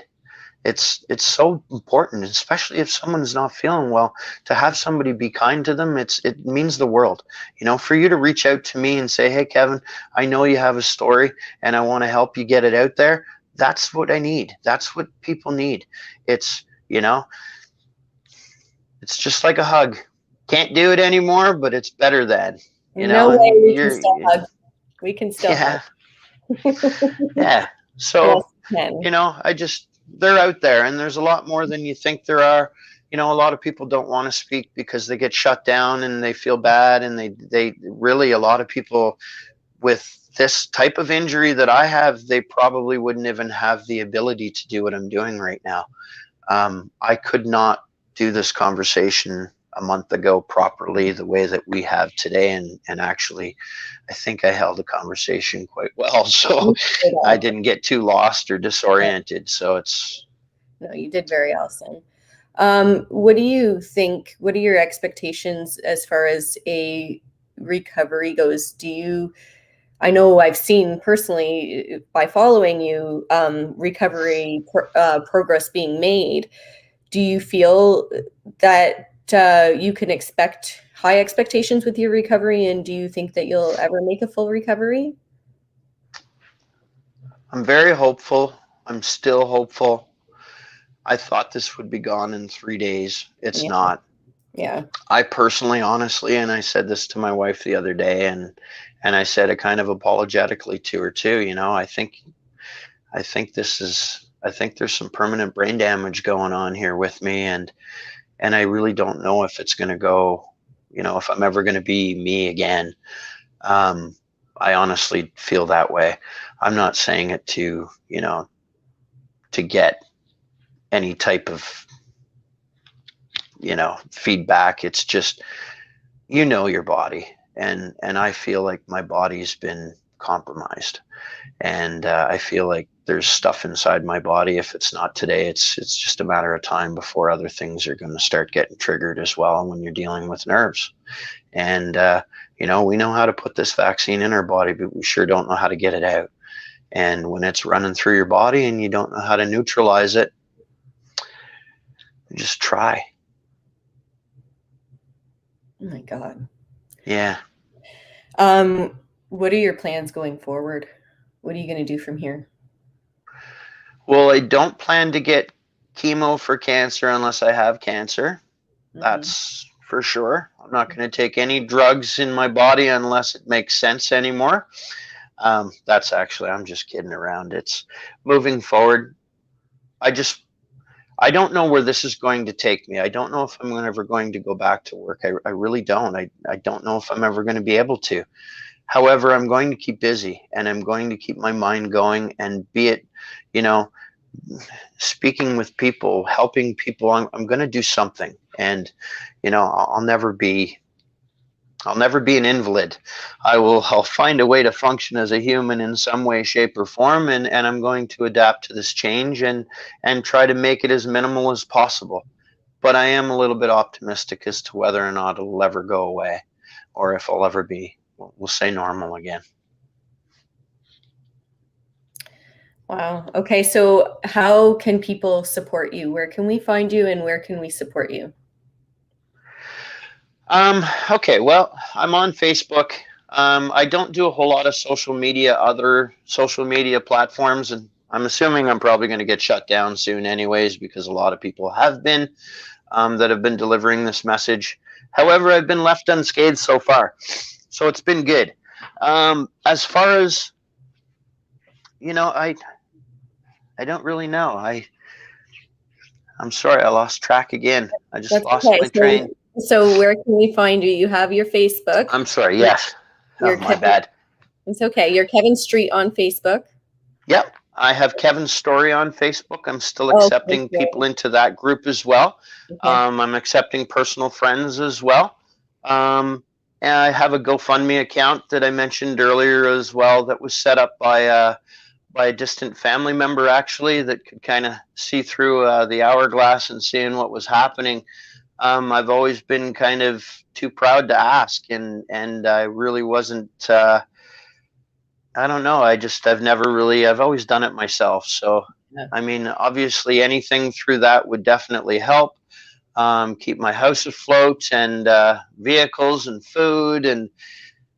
It's so important, especially if someone is not feeling well, to have somebody be kind to them. It means the world. You know, for you to reach out to me and say, hey, Kevin, I know you have a story and I want to help you get it out there. That's what I need. That's what people need. It's, you know, it's just like a hug. Can't do it anymore, but it's better than, you know. No way we can still hug. We can still Yeah. hug. Yeah. So, Yes, you know, they're out there, and there's a lot more than you think there are. You know, a lot of people don't want to speak because they get shut down and they feel bad, and they really, a lot of people with this type of injury that I have, they probably wouldn't even have the ability to do what I'm doing right now. I could not do this conversation a month ago properly the way that we have today, and actually I think I held the conversation quite well, so I didn't get too lost or disoriented. So it's no, you did very awesome. What do you think? What are your expectations as far as a recovery goes? I know I've seen personally by following you, recovery progress being made. Do you feel that you can expect high expectations with your recovery, and do you think that you'll ever make a full recovery? I'm very hopeful. I'm still hopeful. I thought this would be gone in 3 days. It's not. Yeah. I personally, honestly, and I said this to my wife the other day, and I said it kind of apologetically to her too. You know, I think there's some permanent brain damage going on here with me, and I really don't know if it's going to go, you know, if I'm ever going to be me again. I honestly feel that way. I'm not saying it to, you know, to get any type of, you know, feedback. It's just, you know, your body, and I feel like my body's been compromised, and I feel like there's stuff inside my body. If it's not today, it's just a matter of time before other things are going to start getting triggered as well when you're dealing with nerves. And you know, we know how to put this vaccine in our body, but we sure don't know how to get it out. And when it's running through your body and you don't know how to neutralize it, just try. Oh my God. Yeah. What are your plans going forward? What are you going to do from here? Well, I don't plan to get chemo for cancer unless I have cancer. That's for sure. I'm not going to take any drugs in my body unless it makes sense anymore. That's actually, I'm just kidding around. It's moving forward. I don't know where this is going to take me. I don't know if I'm ever going to go back to work. I really don't. I don't know if I'm ever going to be able to. However, I'm going to keep busy, and I'm going to keep my mind going, and be it, you know, speaking with people, helping people. I'm going to do something, and, you know, I'll never be an invalid. I'll find a way to function as a human in some way, shape, or form, and I'm going to adapt to this change and try to make it as minimal as possible. But I am a little bit optimistic as to whether or not it'll ever go away, or if I'll ever be, we'll say, normal again. Wow. Okay. So how can people support you? Where can we find you, and where can we support you? Okay, well, I'm on Facebook. I don't do a whole lot of other social media platforms, and I'm assuming I'm probably going to get shut down soon anyways, because a lot of people have been. that have been delivering this message. However, I've been left unscathed so far, so it's been good. As far as, I don't really know. I'm sorry, I lost track again. I just lost my train. So where can we find you? You have your Facebook. I'm sorry. Yes. Your my bad. It's okay. You're Kevin Street on Facebook. Yep. I have Kevin's Story on Facebook. I'm still accepting people into that group as well. Okay. I'm accepting personal friends as well. And I have a GoFundMe account that I mentioned earlier as well that was set up by a distant family member, actually, that could kind of see through the hourglass and seeing what was happening. I've always been kind of too proud to ask, and I really wasn't. I don't know. I've always done it myself. So, yeah. I mean, obviously, anything through that would definitely help. Keep my house afloat, and vehicles and food, and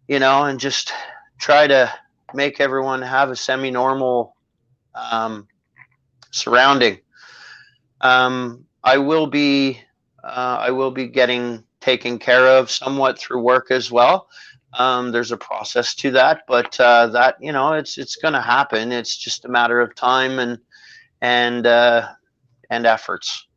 and just try to make everyone have a semi-normal surrounding. I will be getting taken care of somewhat through work as well. There's a process to that, but that it's going to happen. It's just a matter of time and efforts.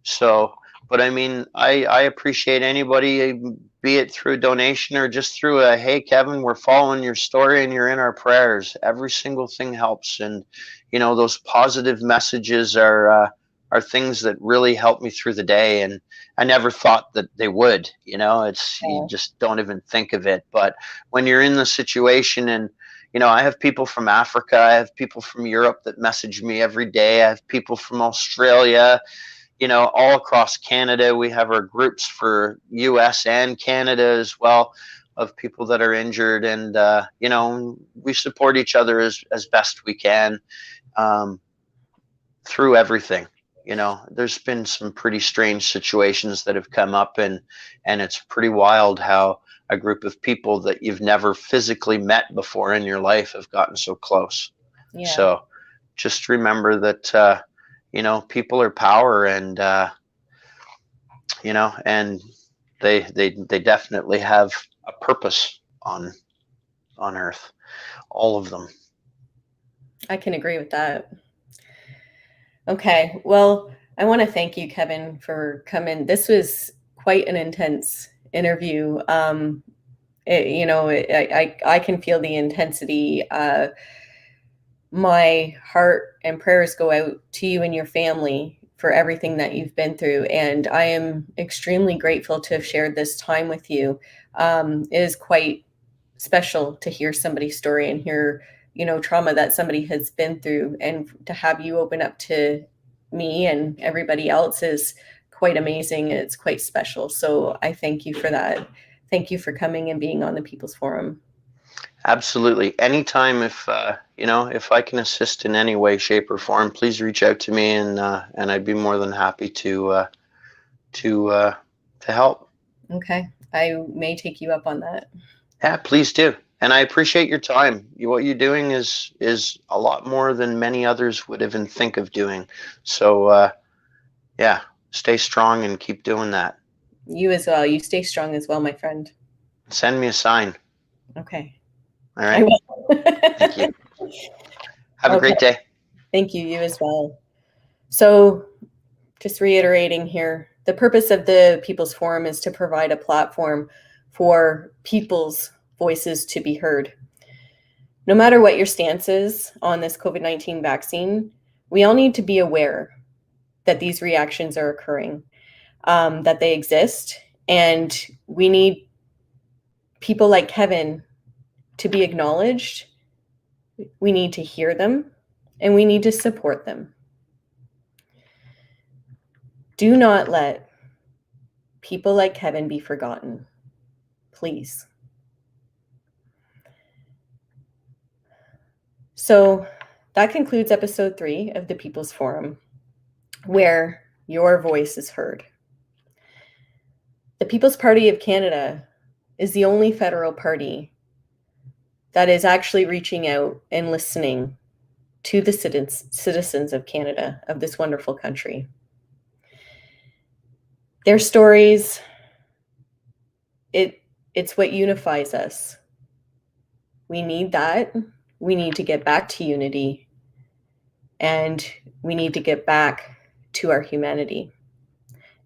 So, but I mean, I appreciate anybody, be it through a donation or just through a, hey, Kevin, we're following your story and you're in our prayers. Every single thing helps, and those positive messages are things that really help me through the day, and I never thought that they would. You just don't even think of it. But when you're in the situation, and I have people from Africa, I have people from Europe that message me every day, I have people from Australia, all across Canada. We have our groups for US and Canada as well, of people that are injured, and we support each other as best we can through everything. There's been some pretty strange situations that have come up, and it's pretty wild how a group of people that you've never physically met before in your life have gotten so close. Yeah. So just remember that people are power, and and they definitely have a purpose on Earth, all of them. I can agree with that. Okay, well, I want to thank you, Kevin, for coming. This was quite an intense interview. I can feel the intensity. My heart and prayers go out to you and your family for everything that you've been through, and I am extremely grateful to have shared this time with you. It is quite special to hear somebody's story and hear trauma that somebody has been through, and to have you open up to me and everybody else is quite amazing. It's quite special. So I thank you for that. Thank you for coming and being on the People's Forum. Absolutely. Anytime, if I can assist in any way, shape, or form, please reach out to me, and I'd be more than happy to help. Okay, I may take you up on that. Yeah, please do. And I appreciate your time. What you're doing is a lot more than many others would even think of doing. So, yeah, stay strong and keep doing that. You as well. You stay strong as well, my friend. Send me a sign. Okay. All right. Thank you. Have a great day. Thank you. You as well. So, just reiterating here, the purpose of the People's Forum is to provide a platform for people's voices to be heard. No matter what your stance is on this COVID-19 vaccine, we all need to be aware that these reactions are occurring, that they exist, and we need people like Kevin to be acknowledged. We need to hear them, and we need to support them. Do not let people like Kevin be forgotten, please. So that concludes episode 3 of the People's Forum, where your voice is heard. The People's Party of Canada is the only federal party that is actually reaching out and listening to the citizens of Canada, of this wonderful country. Their stories, it's what unifies us. We need that. We need to get back to unity, and we need to get back to our humanity.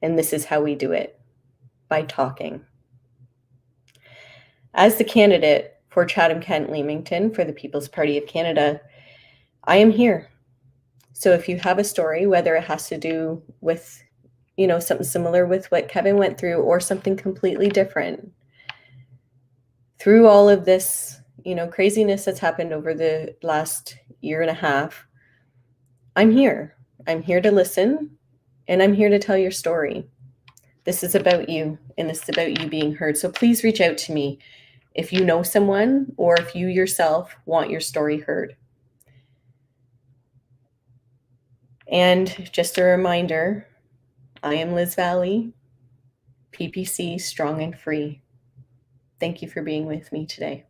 And this is how we do it, by talking. As the candidate for Chatham-Kent-Leamington for the People's Party of Canada, I am here. So if you have a story, whether it has to do with, something similar with what Kevin went through or something completely different, through all of this, craziness that's happened over the last year and a half, I'm here. I'm here to listen, and I'm here to tell your story. This is about you, and this is about you being heard. So please reach out to me if you know someone or if you yourself want your story heard. And just a reminder, I am Liz Vallee, PPC Strong and Free. Thank you for being with me today.